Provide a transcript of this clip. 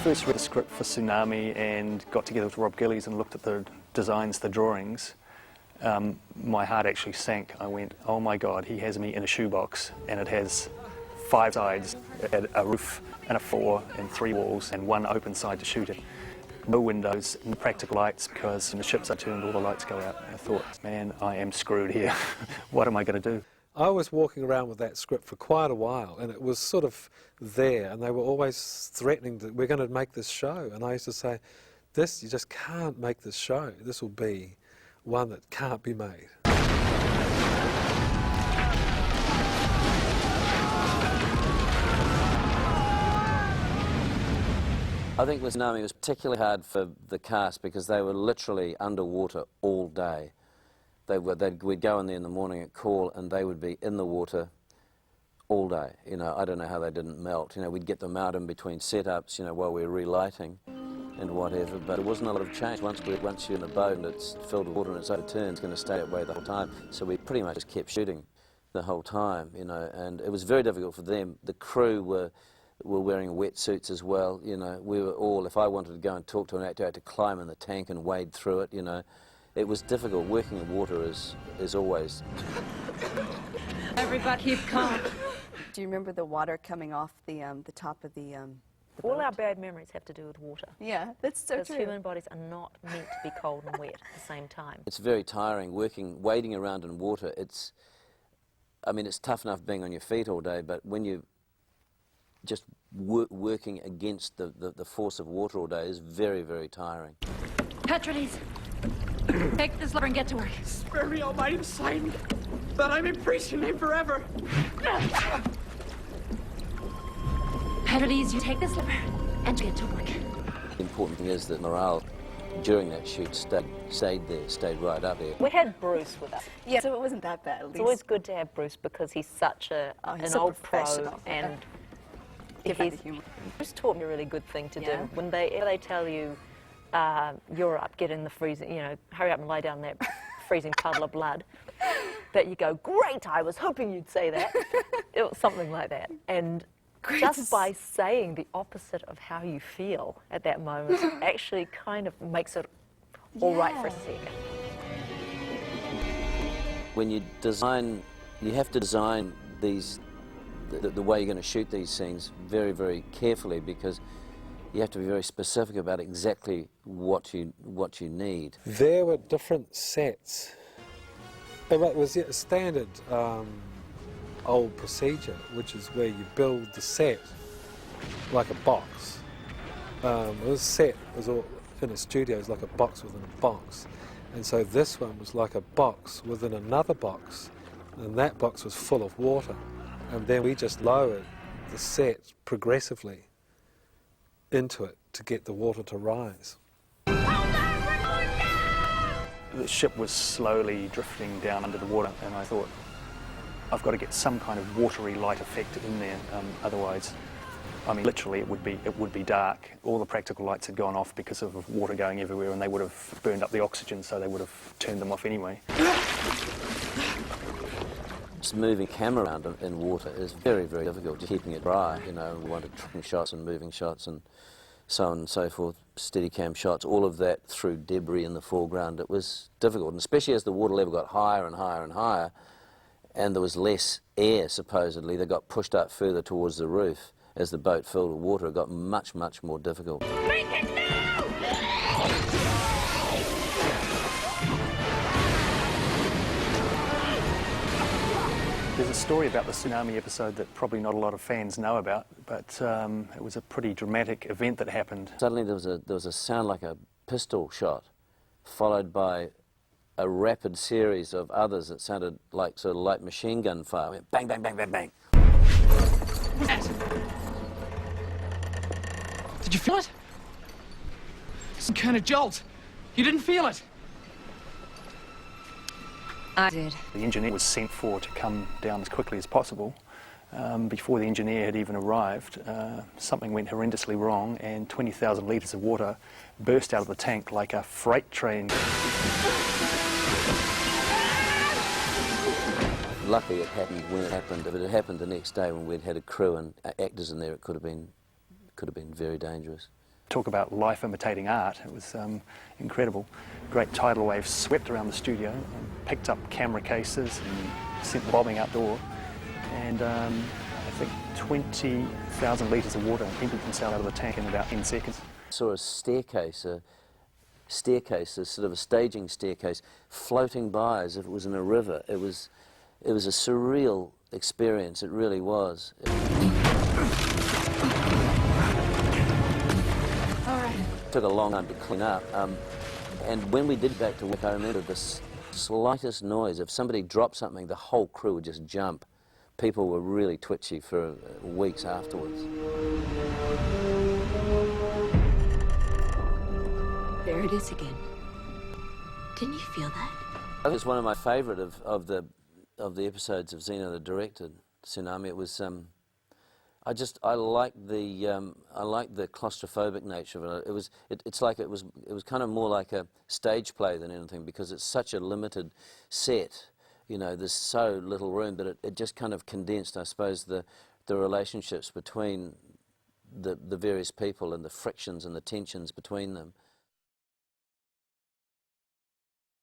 first read the script for Tsunami and got together with Rob Gillies and looked at the designs, the drawings, my heart actually sank. I went, oh my God, he has me in a shoebox, and it has 5 sides. It had a roof and a floor and 3 walls and 1 open side to shoot it. No windows, no practical lights, because when the ships are turned, all the lights go out. I thought, man, I am screwed here. What am I going to do? I was walking around with that script for quite a while, and it was sort of there, and they were always threatening that we're going to make this show. And I used to say, this, you just can't make this show. This will be one that can't be made. I think with Tsunami it was particularly hard for the cast because they were literally underwater all day. We'd go in there in the morning at call and they would be in the water all day. You know, I don't know how they didn't melt. You know, we'd get them out in between setups, you know, while we were relighting and whatever, but there wasn't a lot of change. Once you're in the boat and it's filled with water and it's overturned, it's going to stay that way the whole time. So we pretty much just kept shooting the whole time, you know, and it was very difficult for them. The crew were wearing wetsuits as well, you know. We were all, if I wanted to go and talk to an actor, I had to climb in the tank and wade through it, you know. It was difficult. Working in water is always... Everybody keep calm. Do you remember the water coming off the top of the All boat? our bad memories have to do with water. Yeah, that's so because true. human bodies are not meant to be cold and wet at the same time. It's very tiring wading around in water. I mean, it's tough enough being on your feet all day, but when you just working against the force of water all day is very, very tiring. Petrolese, take this lever and get to work. Spare me, almighty Poseidon, that I may praise your name forever. Petrolese, you take this lever and get to work. The important thing is that morale during that shoot stayed right up there. We had Bruce with us. Yeah, so it wasn't that bad, at least. It's always good to have Bruce because he's such an so old pro, professional. and Bruce taught me a really good thing to do. When they tell you, you're up, get in the freezing, you know, hurry up and lay down that freezing puddle of blood, that you go, great, I was hoping you'd say that. It was something like that. And just by saying the opposite of how you feel at that moment actually kind of makes it all right for a second. When you design, you have to design these, the way you're going to shoot these scenes very, very carefully, because you have to be very specific about exactly what you need. There were different sets. It was a standard old procedure, which is where you build the set like a box. This set was all in a studio, is like a box within a box. And so this one was like a box within another box, and that box was full of water. And then we just lowered the set progressively into it to get the water to rise. The ship was slowly drifting down under the water, and I thought, I've got to get some kind of watery light effect in there, otherwise, I mean, literally it would be dark. All the practical lights had gone off because of water going everywhere, and they would have burned up the oxygen, so they would have turned them off anyway. Just moving camera around in water is very, very difficult. Just keeping it dry, you know, we wanted tripping shots and moving shots and so on and so forth, Steadicam shots, all of that through debris in the foreground. It was difficult, and especially as the water level got higher and higher and higher, and there was less air, supposedly, that got pushed up further towards the roof. As the boat filled with water, it got much, much more difficult. Make it now! There's a story about the Tsunami episode that probably not a lot of fans know about, but it was a pretty dramatic event that happened. Suddenly there was a sound like a pistol shot, followed by a rapid series of others that sounded like sort of light machine gun fire. It went bang, bang, bang, bang, bang. Did you feel it? Some kind of jolt. You didn't feel it? I did. The engineer was sent for to come down as quickly as possible. Before the engineer had even arrived, something went horrendously wrong, and 20,000 litres of water burst out of the tank like a freight train. Luckily it happened when it happened. If it had happened the next day when we'd had a crew and actors in there, it could have been very dangerous. talk about life imitating art. It was incredible. Great tidal waves swept around the studio, and picked up camera cases and sent them bobbing outdoor. And I think 20,000 litres of water emptied themselves out of the tank in about 10 seconds. I saw a staircase, a sort of a staging staircase, floating by as if it was in a river. It was a surreal experience, it really was. All right. It took a long time to clean up. And when we did back to work, I remember the slightest noise. If somebody dropped something, the whole crew would just jump. People were really twitchy for weeks afterwards. There it is again. Didn't you feel that? I think it's one of my favourite of the episodes of Xena that directed, Tsunami. It was I like the claustrophobic nature of it. It was kind of more like a stage play than anything, because it's such a limited set. You know, there's so little room that it just kind of condensed, I suppose, the relationships between the various people and the frictions and the tensions between them.